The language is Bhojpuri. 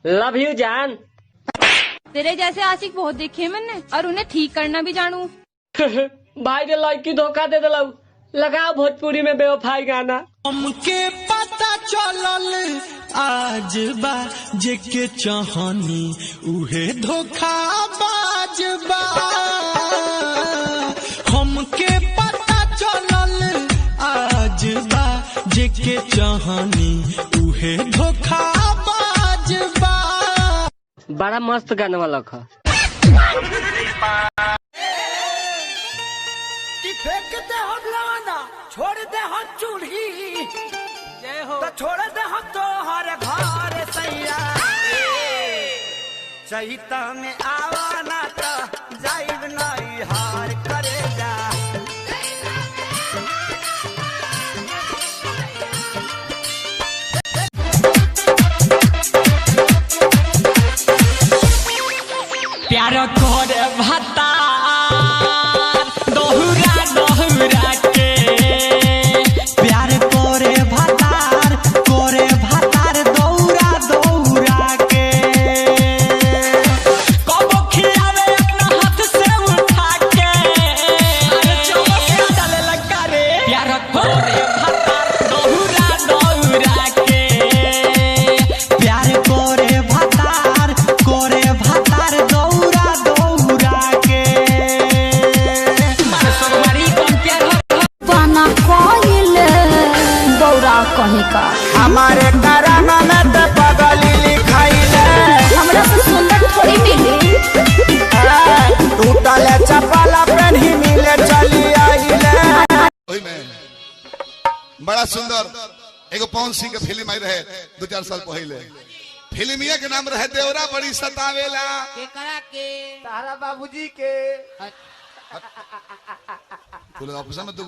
लव यू जान। तेरे जैसे आशिक बहुत देखे मैंने और उन्हें ठीक करना भी जानू। भाई ने लड़की धोखा दे दिला। लगाओ भोजपुरी में बेवफाई गाना। हमके पता चलल आज बा जेके चाहनी उहे धोखा बाज बा। हमके पता चलल आज बा जेके चाहनी उहे धोखा बाज बा। बड़ा मस्त गाना वाला खा। फेंक दे हम लवाना, छोड़ दे हम चूल्ही, तो छोड़ दे हम तोहर घर सैया। चैता में आवाना तो जाइब नहीं हार करे जा। प्यार करे भता दोहरा दोहरा के। प्यार करे भतार दौरा दौरा के। कबो खियावे अपना हाथ से उठा के। अरे चौबसिया डाले लगा रे। प्यार करे भतार दोहरा दौरा के। प्यार करे भतार दौरा दौरा के। दौरा कहीं का हमारे कराना में तो पगली लिखाइले। हमरा से सुंदर थोड़ी मिली। टूटल चपला पेन्ही मिले चली आइले। ओही में बड़ा सुंदर एगो पवन सिंह के फिल्म आई रहे 2-4 साल पहले। फिल्मिया के नाम रहे देवरा बड़ी सतावेला। तारा बाबूजी के ऑप्शन में